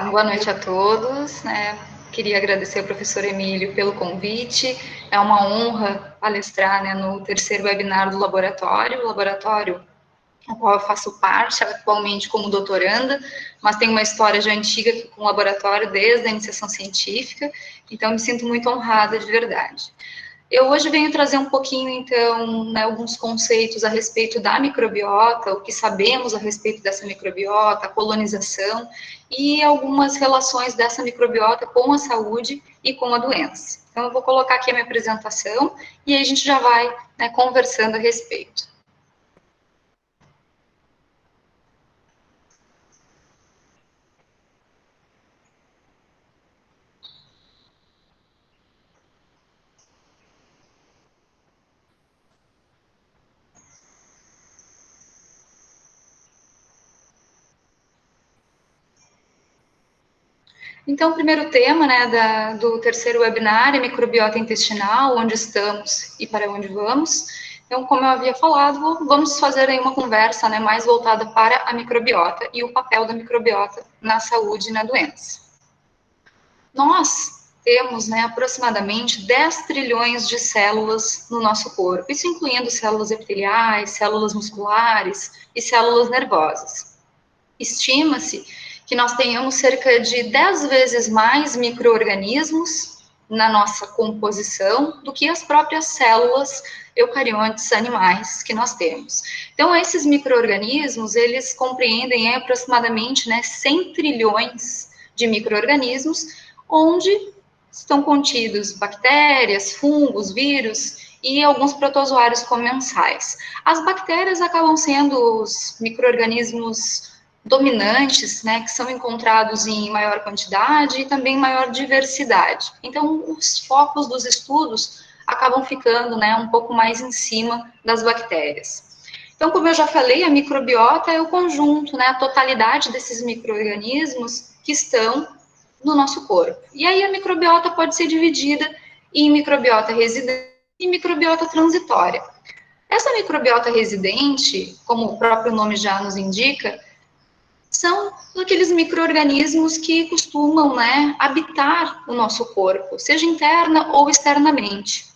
Então, boa noite a todos, né? Queria agradecer ao professor Emílio pelo convite. É uma honra palestrar, né, no terceiro webinar do laboratório, ao qual eu faço parte atualmente como doutoranda, mas tenho uma história já antiga com o laboratório desde a iniciação científica, então me sinto muito honrada de verdade. Eu hoje venho trazer um pouquinho, então, né, alguns conceitos a respeito da microbiota, o que sabemos a respeito dessa microbiota, a colonização e algumas relações dessa microbiota com a saúde e com a doença. Então, eu vou colocar aqui a minha apresentação e aí a gente já vai, né, conversando a respeito. Então, o primeiro tema, né, do terceiro webinar é microbiota intestinal, onde estamos e para onde vamos. Então, como eu havia falado, vamos fazer aí uma conversa, né, mais voltada para a microbiota e o papel da microbiota na saúde e na doença. Nós temos, né, aproximadamente 10 trilhões de células no nosso corpo, isso incluindo células epiteliais, células musculares e células nervosas. Estima-se que nós tenhamos cerca de 10 vezes mais micro-organismos na nossa composição do que as próprias células eucariontes animais que nós temos. Então, esses micro-organismos, eles compreendem aproximadamente, né, 100 trilhões de micro-organismos, onde estão contidos bactérias, fungos, vírus e alguns protozoários comensais. As bactérias acabam sendo os micro-organismos dominantes, né, que são encontrados em maior quantidade e também maior diversidade. Então, os focos dos estudos acabam ficando, né, um pouco mais em cima das bactérias. Então, como eu já falei, a microbiota é o conjunto, né, a totalidade desses micro-organismos que estão no nosso corpo. E aí a microbiota pode ser dividida em microbiota residente e microbiota transitória. Essa microbiota residente, como o próprio nome já nos indica, são aqueles micro-organismos que costumam, né, habitar o nosso corpo, seja interna ou externamente.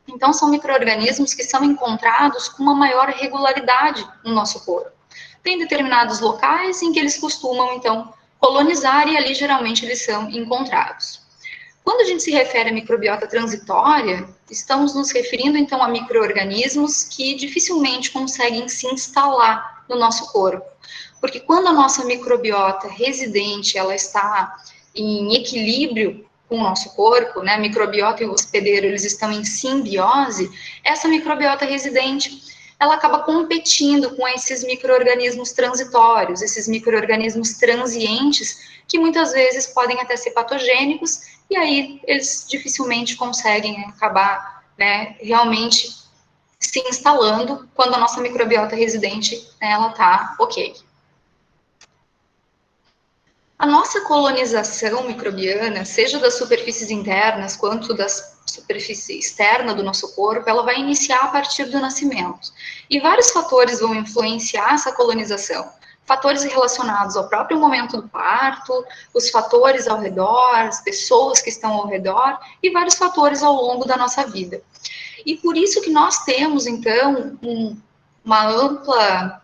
Então, são micro-organismos que são encontrados com uma maior regularidade no nosso corpo. Tem determinados locais em que eles costumam, então, colonizar e ali, geralmente, eles são encontrados. Quando a gente se refere à microbiota transitória, estamos nos referindo, então, a micro-organismos que dificilmente conseguem se instalar no nosso corpo. Porque quando a nossa microbiota residente, ela está em equilíbrio com o nosso corpo, né, a microbiota e o hospedeiro, eles estão em simbiose, essa microbiota residente, ela acaba competindo com esses micro-organismos transitórios, esses micro-organismos transientes, que muitas vezes podem até ser patogênicos, e aí eles dificilmente conseguem acabar, né, realmente se instalando quando a nossa microbiota residente, né, ela está ok. A nossa colonização microbiana, seja das superfícies internas quanto da superfície externa do nosso corpo, ela vai iniciar a partir do nascimento. E vários fatores vão influenciar essa colonização. Fatores relacionados ao próprio momento do parto, os fatores ao redor, as pessoas que estão ao redor e vários fatores ao longo da nossa vida. E por isso que nós temos, então, uma ampla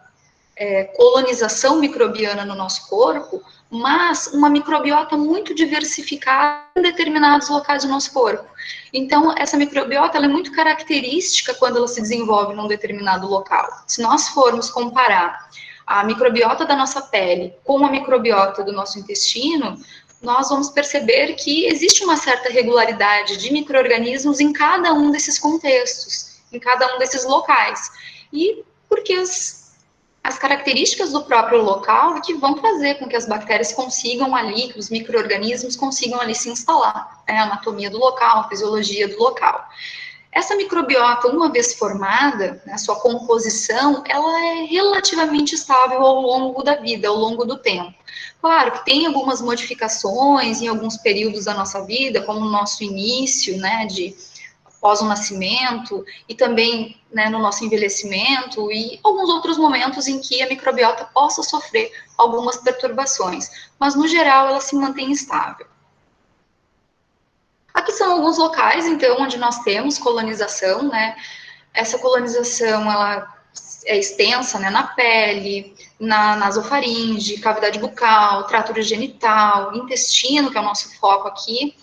colonização microbiana no nosso corpo, mas uma microbiota muito diversificada em determinados locais do nosso corpo. Então, essa microbiota ela é muito característica quando ela se desenvolve num determinado local. Se nós formos comparar a microbiota da nossa pele com a microbiota do nosso intestino, nós vamos perceber que existe uma certa regularidade de micro-organismos em cada um desses contextos, em cada um desses locais. E porque as características do próprio local que vão fazer com que as bactérias consigam ali, que os micro-organismos consigam ali se instalar, né? A anatomia do local, a fisiologia do local. Essa microbiota, uma vez formada, né, sua composição, ela é relativamente estável ao longo da vida, ao longo do tempo. Claro que tem algumas modificações em alguns períodos da nossa vida, como o nosso início, né, após o nascimento e também, né, no nosso envelhecimento e alguns outros momentos em que a microbiota possa sofrer algumas perturbações, mas no geral ela se mantém estável. Aqui são alguns locais, então, onde nós temos colonização, né? Essa colonização, ela é extensa, né, na pele, na nasofaringe, cavidade bucal, trato genital, intestino, que é o nosso foco aqui,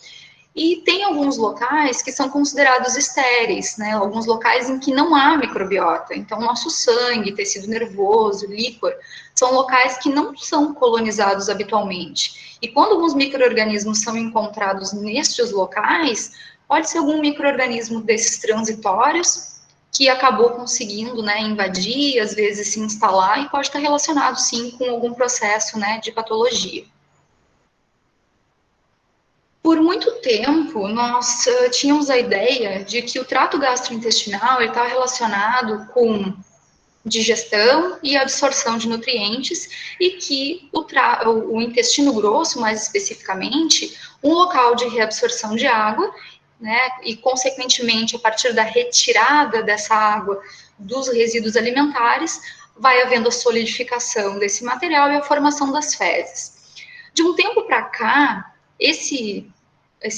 e tem alguns locais que são considerados estéreis, né? Alguns locais em que não há microbiota. Então, nosso sangue, tecido nervoso, líquor, são locais que não são colonizados habitualmente. E quando alguns micro-organismos são encontrados nestes locais, pode ser algum micro-organismo desses transitórios que acabou conseguindo, né, invadir, às vezes se instalar, e pode estar relacionado, sim, com algum processo, né, de patologia. Por muito tempo, nós tínhamos a ideia de que o trato gastrointestinal estava relacionado com digestão e absorção de nutrientes e que o intestino grosso, mais especificamente, um local de reabsorção de água, né, e consequentemente, a partir da retirada dessa água dos resíduos alimentares, vai havendo a solidificação desse material e a formação das fezes. De um tempo para cá, esse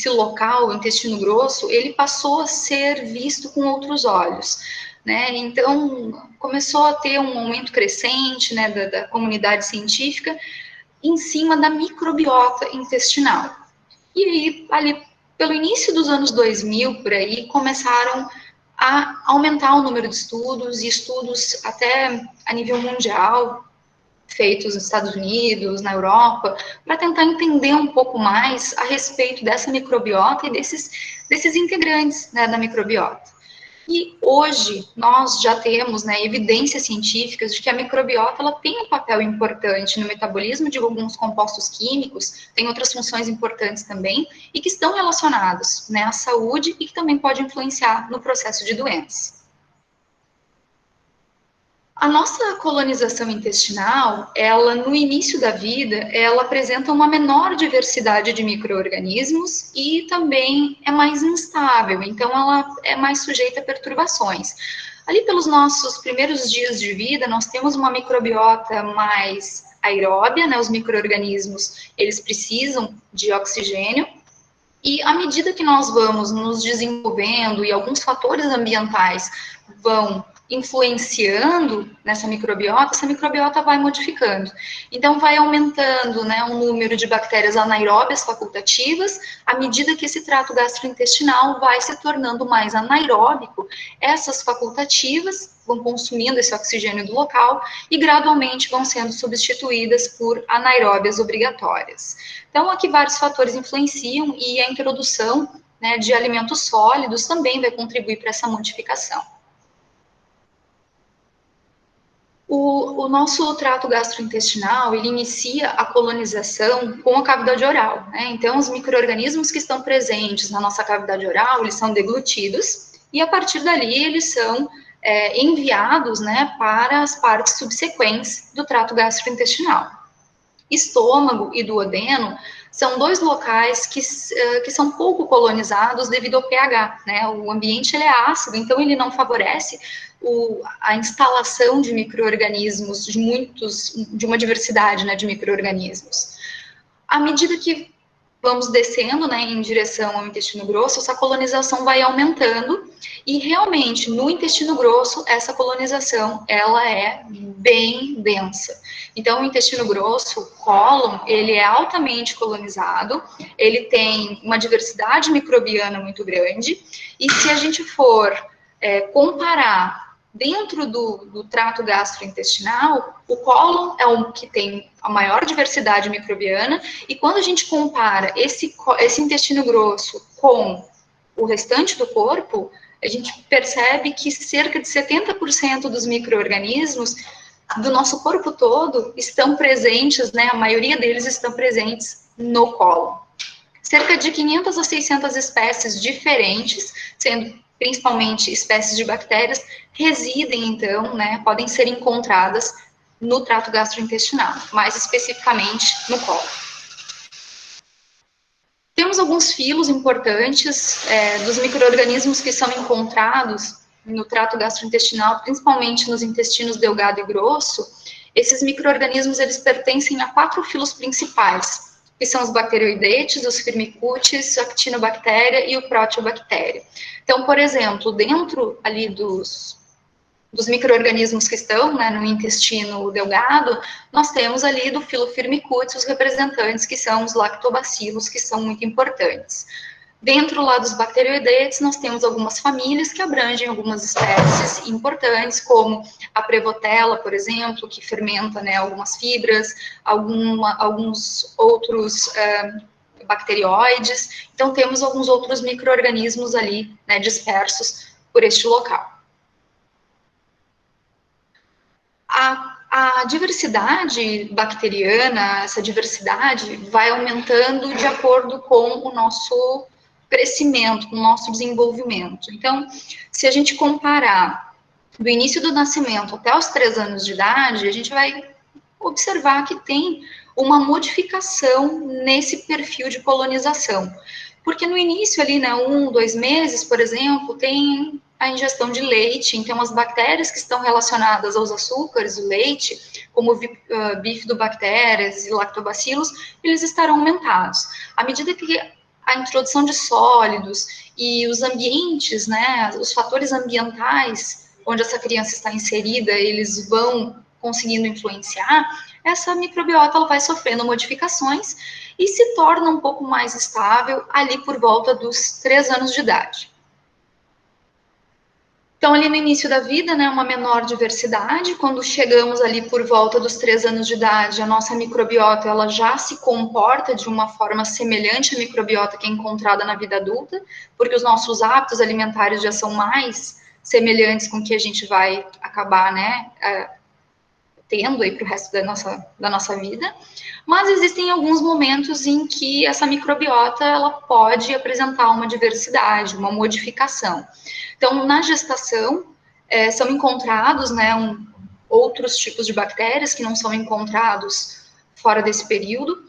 local, o intestino grosso, ele passou a ser visto com outros olhos, né? Então, começou a ter um aumento crescente, né, da comunidade científica em cima da microbiota intestinal. E aí, ali, pelo início dos anos 2000, por aí, começaram a aumentar o número de estudos, e estudos até a nível mundial, feitos nos Estados Unidos, na Europa, para tentar entender um pouco mais a respeito dessa microbiota e desses integrantes, né, da microbiota. E hoje nós já temos, né, evidências científicas de que a microbiota ela tem um papel importante no metabolismo de alguns compostos químicos, tem outras funções importantes também, e que estão relacionados, né, à saúde e que também pode influenciar no processo de doença. A nossa colonização intestinal, ela no início da vida, ela apresenta uma menor diversidade de micro-organismos e também é mais instável, então ela é mais sujeita a perturbações. Ali pelos nossos primeiros dias de vida, nós temos uma microbiota mais aeróbia, né? Os micro-organismos, eles precisam de oxigênio, e à medida que nós vamos nos desenvolvendo e alguns fatores ambientais vão influenciando nessa microbiota, essa microbiota vai modificando. Então, vai aumentando, né, o número de bactérias anaeróbias facultativas, à medida que esse trato gastrointestinal vai se tornando mais anaeróbico, essas facultativas vão consumindo esse oxigênio do local e gradualmente vão sendo substituídas por anaeróbias obrigatórias. Então, aqui vários fatores influenciam e a introdução, né, de alimentos sólidos também vai contribuir para essa modificação. O nosso trato gastrointestinal, ele inicia a colonização com a cavidade oral, né? Então, os micro-organismos que estão presentes na nossa cavidade oral, eles são deglutidos, e a partir dali eles são enviados, né, para as partes subsequentes do trato gastrointestinal. Estômago e duodeno são dois locais que são pouco colonizados devido ao pH, né? O ambiente ele é ácido, então ele não favorece a instalação de micro-organismos, de uma diversidade, né, de micro-organismos. À medida que vamos descendo, né, em direção ao intestino grosso, essa colonização vai aumentando e realmente no intestino grosso essa colonização ela é bem densa. Então o intestino grosso, o cólon, ele é altamente colonizado, ele tem uma diversidade microbiana muito grande e se a gente for comparar dentro do trato gastrointestinal, o cólon é o que tem a maior diversidade microbiana, e quando a gente compara esse intestino grosso com o restante do corpo, a gente percebe que cerca de 70% dos micro-organismos do nosso corpo todo estão presentes, né, a maioria deles estão presentes no cólon. Cerca de 500 a 600 espécies diferentes, sendo principalmente espécies de bactérias, residem, então, né, podem ser encontradas no trato gastrointestinal, mais especificamente no cólon. Temos alguns filos importantes dos micro-organismos que são encontrados no trato gastrointestinal, principalmente nos intestinos delgado e grosso. Esses micro-organismos, eles pertencem a 4 filos principais, que são os bacteroidetes, os firmicutes, a actinobactéria e o proteobactéria. Então, por exemplo, dentro ali dos micro-organismos que estão, né, no intestino delgado, nós temos ali do filo Firmicutes os representantes, que são os lactobacilos, que são muito importantes. Dentro lá dos bacteroidetes, nós temos algumas famílias que abrangem algumas espécies importantes, como a Prevotella, por exemplo, que fermenta, né, algumas fibras, alguns outros bacterióides. Então, temos alguns outros micro-organismos ali, né, dispersos por este local. A diversidade bacteriana, essa diversidade vai aumentando de acordo com o nosso crescimento, com o nosso desenvolvimento. Então, se a gente comparar do início do nascimento até os 3 anos de idade, a gente vai observar que tem uma modificação nesse perfil de colonização. Porque no início ali, né, 1, 2 meses, por exemplo, tem a ingestão de leite, então as bactérias que estão relacionadas aos açúcares do leite, como bifidobactérias e lactobacilos, eles estarão aumentados. À medida que a introdução de sólidos e os ambientes, né, os fatores ambientais onde essa criança está inserida, eles vão conseguindo influenciar, essa microbiota ela vai sofrendo modificações e se torna um pouco mais estável ali por volta dos 3 anos de idade. Então, ali no início da vida, né, uma menor diversidade. Quando chegamos ali por volta dos 3 anos de idade, a nossa microbiota ela já se comporta de uma forma semelhante à microbiota que é encontrada na vida adulta, porque os nossos hábitos alimentares já são mais semelhantes com o que a gente vai acabar, né, tendo aí para o resto da nossa vida. Mas existem alguns momentos em que essa microbiota ela pode apresentar uma diversidade, uma modificação. Então, na gestação, são encontrados, né, outros tipos de bactérias que não são encontrados fora desse período,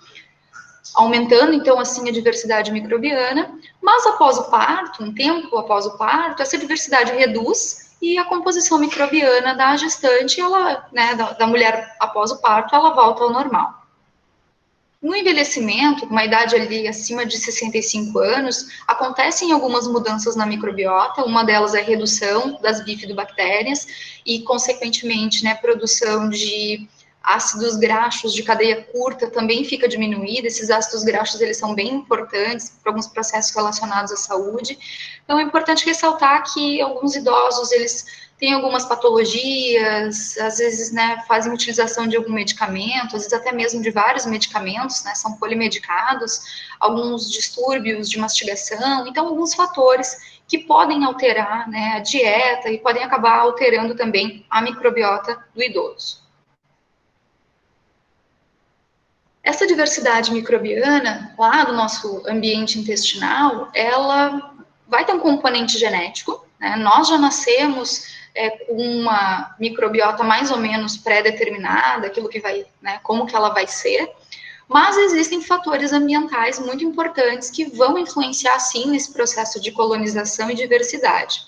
aumentando, então, assim, a diversidade microbiana. Mas após o parto, um tempo após o parto, essa diversidade reduz e a composição microbiana da gestante, ela, né, da mulher após o parto, ela volta ao normal. No envelhecimento, com uma idade ali acima de 65 anos, acontecem algumas mudanças na microbiota. Uma delas é a redução das bifidobactérias e, consequentemente, né, produção de ácidos graxos de cadeia curta também fica diminuída. Esses ácidos graxos, eles são bem importantes para alguns processos relacionados à saúde. Então, é importante ressaltar que alguns idosos, eles têm algumas patologias, às vezes, né, fazem utilização de algum medicamento, às vezes até mesmo de vários medicamentos, né, são polimedicados, alguns distúrbios de mastigação, então alguns fatores que podem alterar, né, a dieta e podem acabar alterando também a microbiota do idoso. Essa diversidade microbiana, lá do nosso ambiente intestinal, ela vai ter um componente genético, né? Nós já nascemos com uma microbiota mais ou menos pré-determinada, aquilo que vai, né, como que ela vai ser, mas existem fatores ambientais muito importantes que vão influenciar, sim, nesse processo de colonização e diversidade,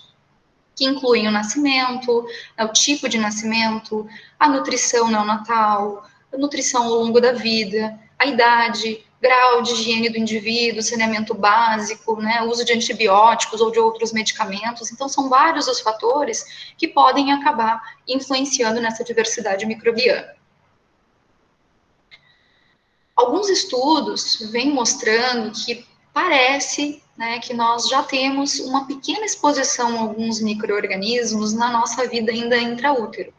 que incluem o nascimento, o tipo de nascimento, a nutrição neonatal, a nutrição ao longo da vida, a idade, grau de higiene do indivíduo, saneamento básico, né, uso de antibióticos ou de outros medicamentos. Então, são vários os fatores que podem acabar influenciando nessa diversidade microbiana. Alguns estudos vêm mostrando que parece, né, que nós já temos uma pequena exposição a alguns micro-organismos na nossa vida ainda intraútero.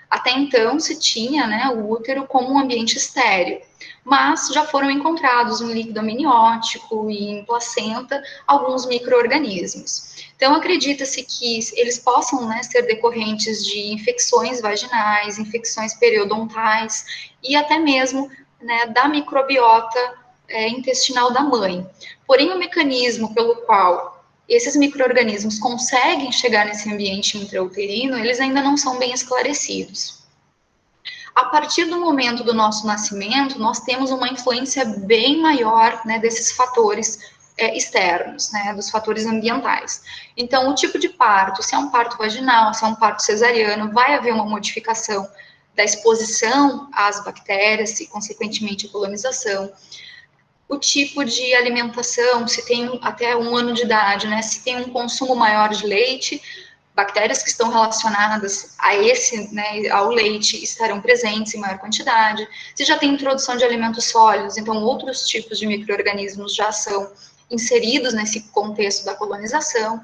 Até então, se tinha, né, o útero como um ambiente estéril, mas já foram encontrados em líquido amniótico e em placenta alguns micro-organismos. Então, acredita-se que eles possam, né, ser decorrentes de infecções vaginais, infecções periodontais e até mesmo, né, da microbiota intestinal da mãe. Porém, o mecanismo pelo qual esses micro-organismos conseguem chegar nesse ambiente intrauterino, eles ainda não são bem esclarecidos. A partir do momento do nosso nascimento, nós temos uma influência bem maior, né, desses fatores externos, né, dos fatores ambientais. Então, o tipo de parto, se é um parto vaginal, se é um parto cesariano, vai haver uma modificação da exposição às bactérias e, consequentemente, a colonização. O tipo de alimentação, se tem até 1 ano de idade, né, se tem um consumo maior de leite, bactérias que estão relacionadas a esse, né, ao leite, estarão presentes em maior quantidade. Se já tem introdução de alimentos sólidos, então outros tipos de micro-organismos já são inseridos nesse contexto da colonização.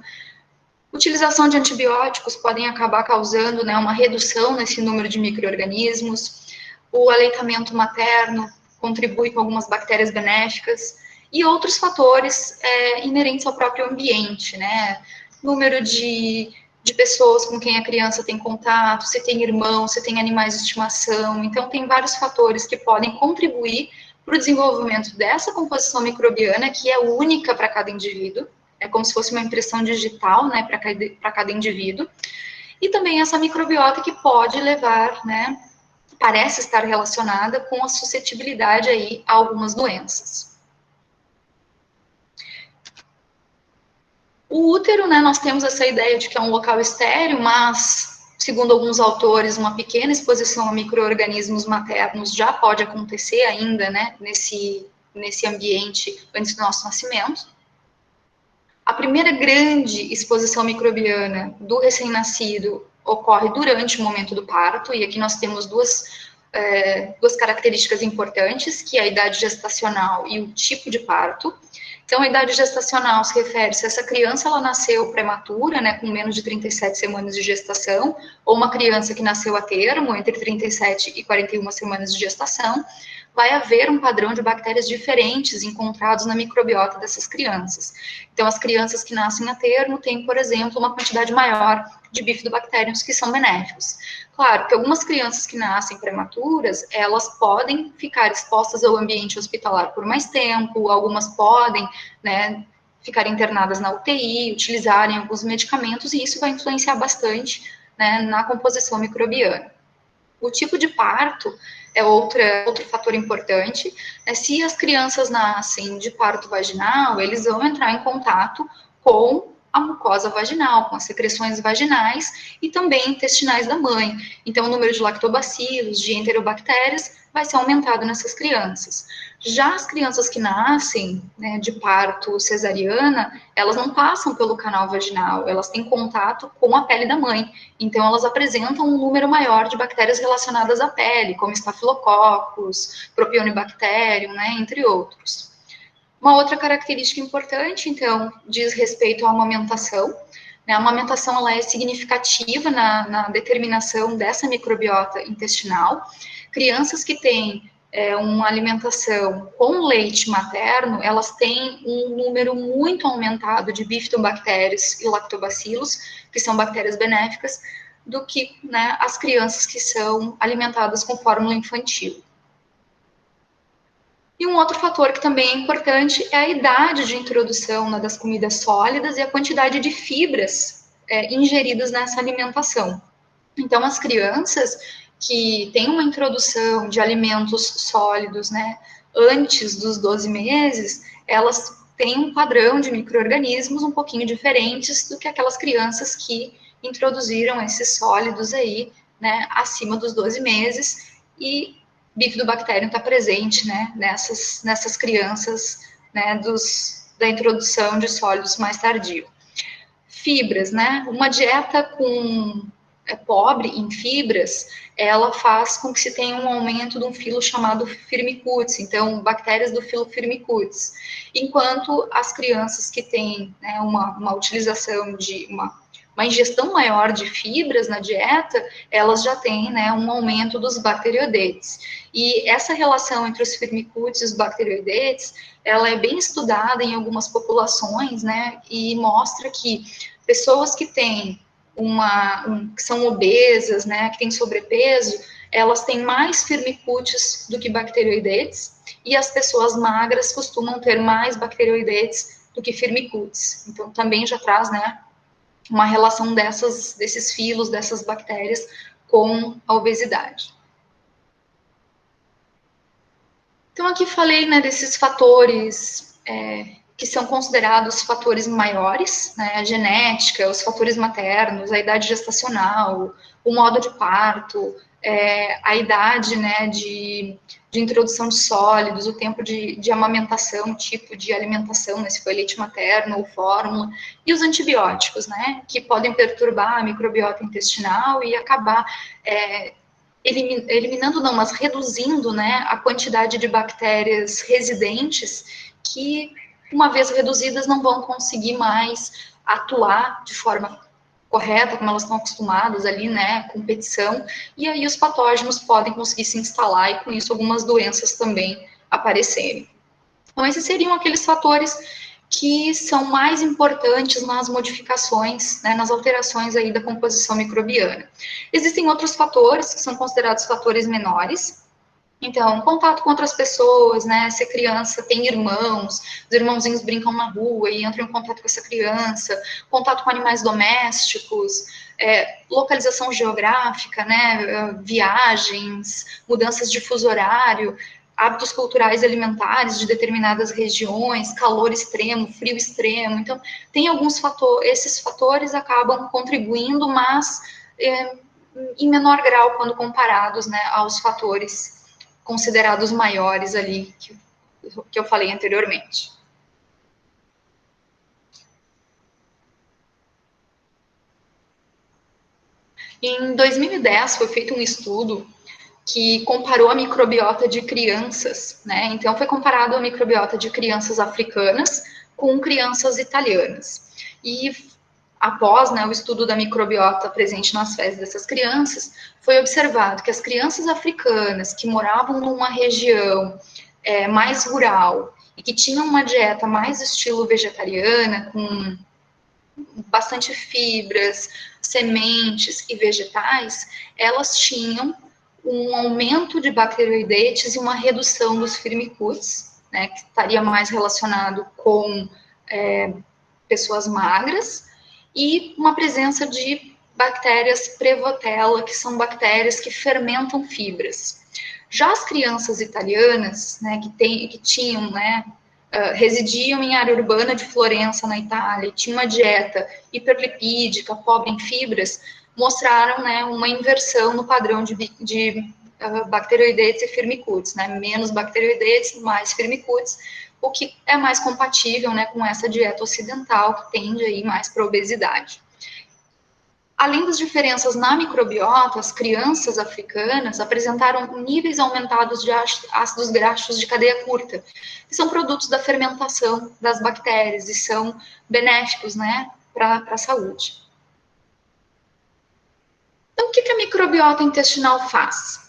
Utilização de antibióticos podem acabar causando, né, uma redução nesse número de micro-organismos. O aleitamento materno contribui com algumas bactérias benéficas e outros fatores inerentes ao próprio ambiente, né? Número de pessoas com quem a criança tem contato, se tem irmãos, se tem animais de estimação. Então, tem vários fatores que podem contribuir para o desenvolvimento dessa composição microbiana, que é única para cada indivíduo, é como se fosse uma impressão digital, né, para cada indivíduo. E também essa microbiota que pode levar, né, parece estar relacionada com a suscetibilidade aí a algumas doenças. O útero, né, nós temos essa ideia de que é um local estéril, mas, segundo alguns autores, uma pequena exposição a micro-organismos maternos já pode acontecer ainda, né, nesse ambiente antes do nosso nascimento. A primeira grande exposição microbiana do recém-nascido ocorre durante o momento do parto, e aqui nós temos duas características importantes, que é a idade gestacional e o tipo de parto. Então, a idade gestacional se refere se essa criança ela nasceu prematura, né, com menos de 37 semanas de gestação, ou uma criança que nasceu a termo, entre 37 e 41 semanas de gestação, vai haver um padrão de bactérias diferentes encontrados na microbiota dessas crianças. Então, as crianças que nascem a termo têm, por exemplo, uma quantidade maior de bifidobactérios que são benéficos. Claro que algumas crianças que nascem prematuras, elas podem ficar expostas ao ambiente hospitalar por mais tempo, algumas podem, né, ficar internadas na UTI, utilizarem alguns medicamentos, e isso vai influenciar bastante, né, na composição microbiana. O tipo de parto é outro fator importante. Se as crianças nascem de parto vaginal, eles vão entrar em contato com a mucosa vaginal, com as secreções vaginais e também intestinais da mãe. Então, o número de lactobacilos, de enterobactérias, vai ser aumentado nessas crianças. Já as crianças que nascem, né, de parto cesariana, elas não passam pelo canal vaginal, elas têm contato com a pele da mãe. Então, elas apresentam um número maior de bactérias relacionadas à pele, como Staphylococcus, Propionibacterium, né, entre outros. Uma outra característica importante, então, diz respeito à amamentação. A amamentação ela é significativa na determinação dessa microbiota intestinal. Crianças que têm uma alimentação com leite materno, elas têm um número muito aumentado de bifidobactérias e lactobacilos, que são bactérias benéficas, do que, né, as crianças que são alimentadas com fórmula infantil. E um outro fator que também é importante é a idade de introdução, né, das comidas sólidas e a quantidade de fibras ingeridas nessa alimentação. Então, as crianças que têm uma introdução de alimentos sólidos, né, antes dos 12 meses, elas têm um padrão de micro-organismos um pouquinho diferentes do que aquelas crianças que introduziram esses sólidos aí, né, acima dos 12 meses, e bifidobacterium está presente, né, nessas crianças, né, da introdução de sólidos mais tardio. Fibras, né, uma dieta pobre em fibras, ela faz com que se tenha um aumento de um filo chamado Firmicutes, então, bactérias do filo Firmicutes, enquanto as crianças que têm, né, uma utilização de uma ingestão maior de fibras na dieta, elas já têm, né, um aumento dos bacteroidetes. E essa relação entre os firmicutes e os bacteroidetes, ela é bem estudada em algumas populações, né, e mostra que pessoas que têm que são obesas, né, que têm sobrepeso, elas têm mais firmicutes do que bacteroidetes, e as pessoas magras costumam ter mais bacteroidetes do que firmicutes. Então, também já traz, né, uma relação desses filos, dessas bactérias com a obesidade. Então, aqui falei, né, desses fatores que são considerados fatores maiores, né, a genética, os fatores maternos, a idade gestacional, o modo de parto, a idade, né, de introdução de sólidos, o tempo de amamentação, tipo de alimentação, né, se foi leite materno ou fórmula, e os antibióticos, né, que podem perturbar a microbiota intestinal e acabar eliminando não, mas reduzindo, né, a quantidade de bactérias residentes que, uma vez reduzidas, não vão conseguir mais atuar de forma correta, como elas estão acostumadas ali, né, competição, e aí os patógenos podem conseguir se instalar e com isso algumas doenças também aparecerem. Então esses seriam aqueles fatores que são mais importantes nas modificações, né, nas alterações aí da composição microbiana. Existem outros fatores que são considerados fatores menores. Então, contato com outras pessoas, né? Se a criança tem irmãos, os irmãozinhos brincam na rua e entram em contato com essa criança, contato com animais domésticos, localização geográfica, né? Viagens, mudanças de fuso horário, hábitos culturais e alimentares de determinadas regiões, calor extremo, frio extremo. Então, tem alguns fatores, esses fatores acabam contribuindo, mas em menor grau quando comparados, né, aos fatores considerados maiores ali que eu falei anteriormente. Em 2010 foi feito um estudo que comparou a microbiota de crianças, né? Então foi comparado a microbiota de crianças africanas com crianças italianas. E após, né, o estudo da microbiota presente nas fezes dessas crianças, foi observado que as crianças africanas que moravam numa região mais rural e que tinham uma dieta mais estilo vegetariana, com bastante fibras, sementes e vegetais, elas tinham um aumento de bacteroidetes e uma redução dos firmicutes, né, que estaria mais relacionado com pessoas magras, e uma presença de bactérias Prevotella, que são bactérias que fermentam fibras. Já as crianças italianas, né, que tinham, né, residiam em área urbana de Florença, na Itália, tinham uma dieta hiperlipídica, pobre em fibras, mostraram, né, uma inversão no padrão de bacteroidetes e firmicutes, né, menos bacteroidetes, mais firmicutes, o que é mais compatível, né, com essa dieta ocidental que tende aí mais para obesidade. Além das diferenças na microbiota, as crianças africanas apresentaram níveis aumentados de ácidos graxos de cadeia curta, que são produtos da fermentação das bactérias e são benéficos, né, para a saúde. Então, o que a microbiota intestinal faz?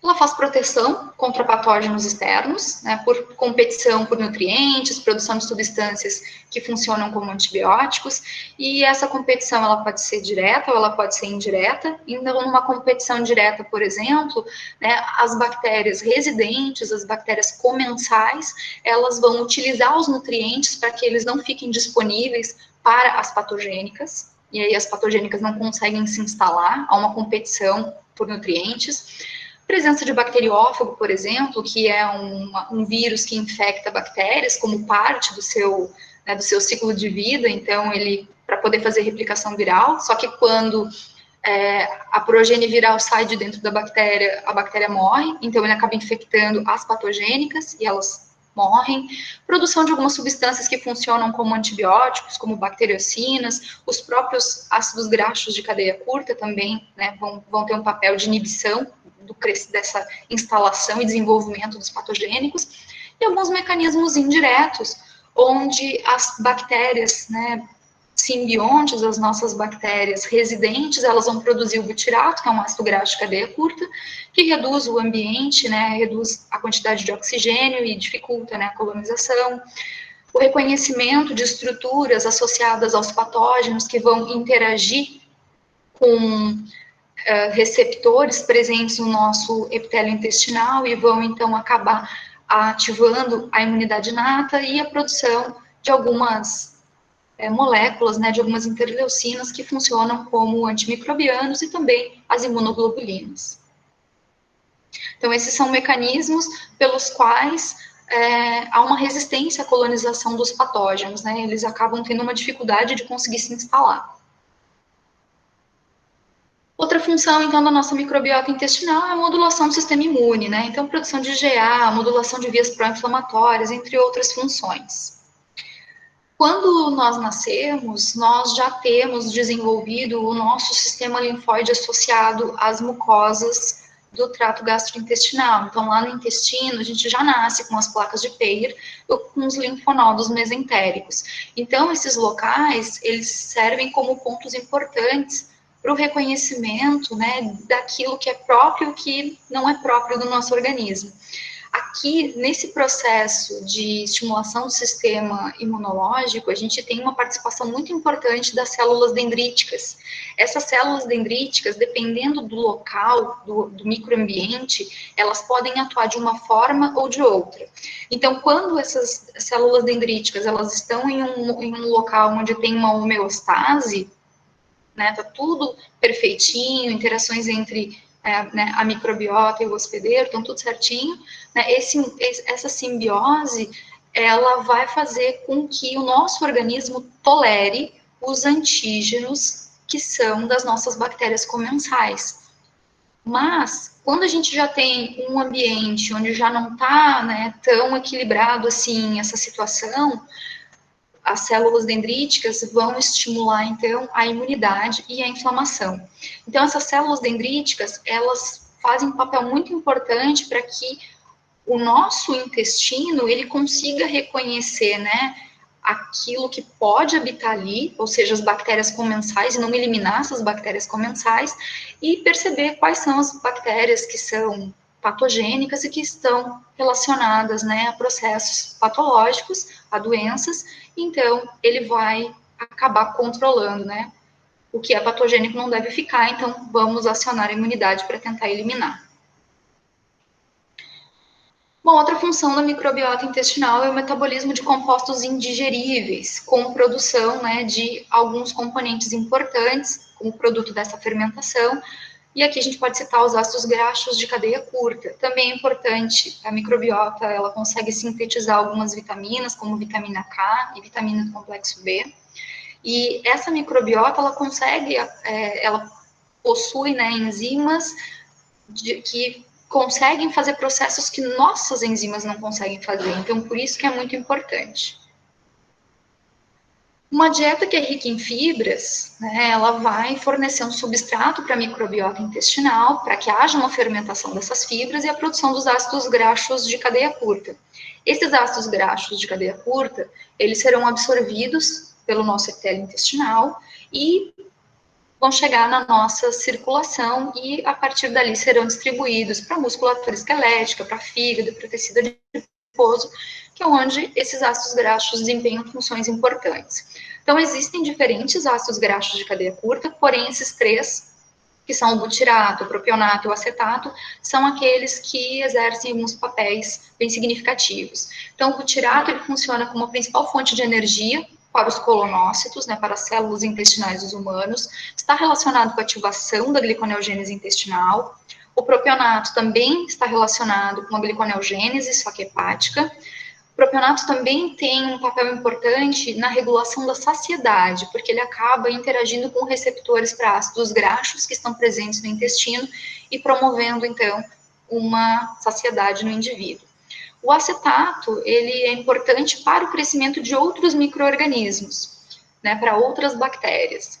Ela faz proteção contra patógenos externos, né, por competição por nutrientes, produção de substâncias que funcionam como antibióticos, e essa competição ela pode ser direta ou ela pode ser indireta. Então, numa competição direta, por exemplo, né, as bactérias residentes, as bactérias comensais, elas vão utilizar os nutrientes para que eles não fiquem disponíveis para as patogênicas, e aí as patogênicas não conseguem se instalar, há uma competição por nutrientes. Presença de bacteriófago, por exemplo, que é um vírus que infecta bactérias como parte do seu ciclo de vida, então ele, para poder fazer replicação viral, só que quando a progenie viral sai de dentro da bactéria, a bactéria morre, então ele acaba infectando as patogênicas e elas morrem. Produção de algumas substâncias que funcionam como antibióticos, como bacteriocinas, os próprios ácidos graxos de cadeia curta também, né, vão ter um papel de inibição dessa instalação e desenvolvimento dos patogênicos, e alguns mecanismos indiretos, onde as bactérias, né, simbiontes, as nossas bactérias residentes, elas vão produzir o butirato, que é um ácido graxo de cadeia curta, que reduz o ambiente, né, reduz a quantidade de oxigênio e dificulta, né, a colonização. O reconhecimento de estruturas associadas aos patógenos que vão interagir com receptores presentes no nosso epitélio intestinal e vão, então, acabar ativando a imunidade inata e a produção de algumas moléculas, né, de algumas interleucinas que funcionam como antimicrobianos e também as imunoglobulinas. Então, esses são mecanismos pelos quais há uma resistência à colonização dos patógenos, né? Eles acabam tendo uma dificuldade de conseguir se instalar. Outra função, então, da nossa microbiota intestinal é a modulação do sistema imune, né? Então, produção de IgA, modulação de vias pró-inflamatórias, entre outras funções. Quando nós nascemos, nós já temos desenvolvido o nosso sistema linfóide associado às mucosas do trato gastrointestinal. Então, lá no intestino, a gente já nasce com as placas de Peyer ou com os linfonodos mesentéricos. Então, esses locais, eles servem como pontos importantes para o reconhecimento, né, daquilo que é próprio e o que não é próprio do nosso organismo. Aqui, nesse processo de estimulação do sistema imunológico, a gente tem uma participação muito importante das células dendríticas. Essas células dendríticas, dependendo do local, do microambiente, elas podem atuar de uma forma ou de outra. Então, quando essas células dendríticas elas estão em um local onde tem uma homeostase, né, tá tudo perfeitinho, interações entre né, a microbiota e o hospedeiro, estão tudo certinho, né, essa simbiose, ela vai fazer com que o nosso organismo tolere os antígenos que são das nossas bactérias comensais. Mas, quando a gente já tem um ambiente onde já não está, né, tão equilibrado assim essa situação, as células dendríticas vão estimular, então, a imunidade e a inflamação. Então, essas células dendríticas, elas fazem um papel muito importante para que o nosso intestino, ele consiga reconhecer, né, aquilo que pode habitar ali, ou seja, as bactérias comensais, e não eliminar essas bactérias comensais, e perceber quais são as bactérias que são patogênicas e que estão relacionadas, né, a processos patológicos, a doenças. Então, ele vai acabar controlando, né, o que é patogênico não deve ficar, então vamos acionar a imunidade para tentar eliminar. Uma outra função da microbiota intestinal é o metabolismo de compostos indigeríveis, com produção, né, de alguns componentes importantes, como produto dessa fermentação. E aqui a gente pode citar os ácidos graxos de cadeia curta. Também é importante, a microbiota, ela consegue sintetizar algumas vitaminas, como vitamina K e vitamina do complexo B. E essa microbiota, ela consegue, ela possui, né, enzimas que conseguem fazer processos que nossas enzimas não conseguem fazer. Então, por isso que é muito importante. Uma dieta que é rica em fibras, né, ela vai fornecer um substrato para a microbiota intestinal, para que haja uma fermentação dessas fibras e a produção dos ácidos graxos de cadeia curta. Esses ácidos graxos de cadeia curta, eles serão absorvidos pelo nosso epitélio intestinal e vão chegar na nossa circulação e, a partir dali, serão distribuídos para a musculatura esquelética, para fígado, para tecido adiposo, que é onde esses ácidos graxos desempenham funções importantes. Então, existem diferentes ácidos graxos de cadeia curta, porém, esses três, que são o butirato, o propionato e o acetato, são aqueles que exercem alguns papéis bem significativos. Então, o butirato, ele funciona como a principal fonte de energia para os colonócitos, né, para as células intestinais dos humanos, está relacionado com a ativação da gliconeogênese intestinal. O propionato também está relacionado com a gliconeogênese, só que hepática. O propionato também tem um papel importante na regulação da saciedade, porque ele acaba interagindo com receptores para ácidos graxos que estão presentes no intestino e promovendo, então, uma saciedade no indivíduo. O acetato, ele é importante para o crescimento de outros micro-organismos, né, para outras bactérias.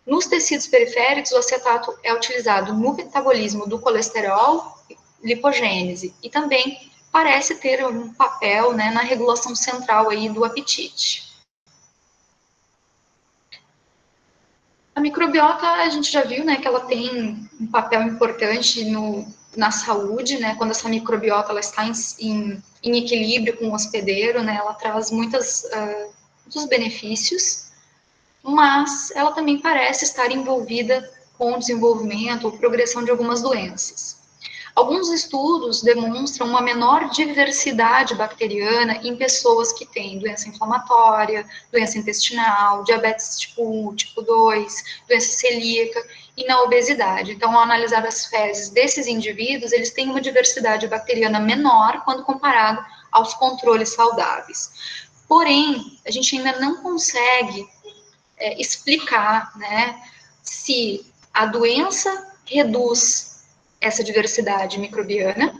Nos tecidos periféricos, o acetato é utilizado no metabolismo do colesterol, lipogênese, e também parece ter um papel, né, na regulação central aí do apetite. A microbiota, a gente já viu, né, que ela tem um papel importante na saúde, né, quando essa microbiota ela está em equilíbrio com o hospedeiro, né, ela traz muitos benefícios, mas ela também parece estar envolvida com o desenvolvimento ou progressão de algumas doenças. Alguns estudos demonstram uma menor diversidade bacteriana em pessoas que têm doença inflamatória, doença intestinal, diabetes tipo 1, tipo 2, doença celíaca e na obesidade. Então, ao analisar as fezes desses indivíduos, eles têm uma diversidade bacteriana menor quando comparado aos controles saudáveis. Porém, a gente ainda não consegue explicar, né, se a doença reduz essa diversidade microbiana,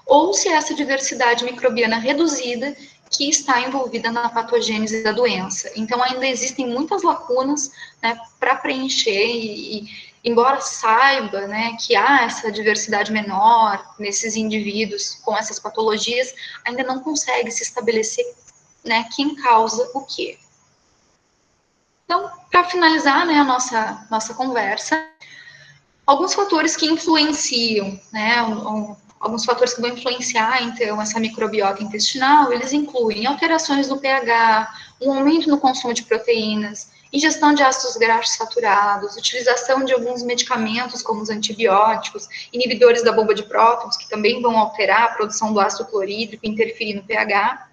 ou se essa diversidade microbiana reduzida que está envolvida na patogênese da doença. Então, ainda existem muitas lacunas, né, para preencher e embora saiba, né, que há essa diversidade menor nesses indivíduos com essas patologias, ainda não consegue se estabelecer, né, quem causa o quê. Então, para finalizar, né, a nossa conversa, alguns fatores que influenciam, né, alguns fatores que vão influenciar, então, essa microbiota intestinal, eles incluem alterações no pH, um aumento no consumo de proteínas, ingestão de ácidos graxos saturados, utilização de alguns medicamentos, como os antibióticos, inibidores da bomba de prótons, que também vão alterar a produção do ácido clorídrico e interferir no pH.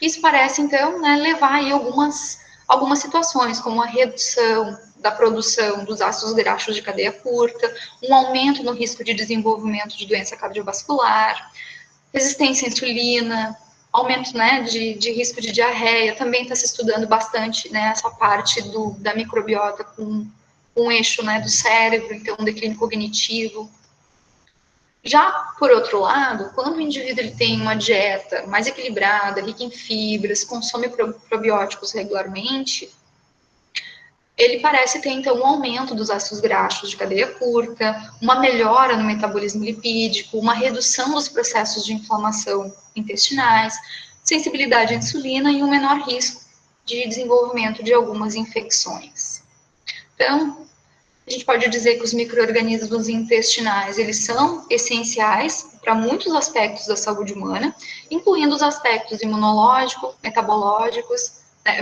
Isso parece, então, né, levar aí algumas situações, como a redução da produção dos ácidos graxos de cadeia curta, um aumento no risco de desenvolvimento de doença cardiovascular, resistência à insulina, aumento, né, de risco de diarreia. Também está se estudando bastante, né, essa parte da microbiota com um eixo, né, do cérebro, então um declínio cognitivo. Já, por outro lado, quando o indivíduo ele tem uma dieta mais equilibrada, rica em fibras, consome probióticos regularmente, ele parece ter, então, um aumento dos ácidos graxos de cadeia curta, uma melhora no metabolismo lipídico, uma redução dos processos de inflamação intestinais, sensibilidade à insulina e um menor risco de desenvolvimento de algumas infecções. Então, a gente pode dizer que os micro-organismos intestinais, eles são essenciais para muitos aspectos da saúde humana, incluindo os aspectos imunológicos,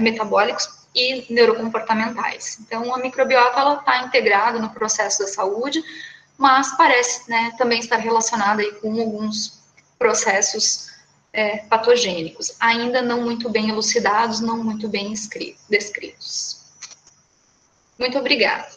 metabólicos e neurocomportamentais. Então, a microbiota, ela está integrada no processo da saúde, mas parece, né, também estar relacionada aí com alguns processos patogênicos, ainda não muito bem elucidados, não muito bem descritos. Muito obrigada.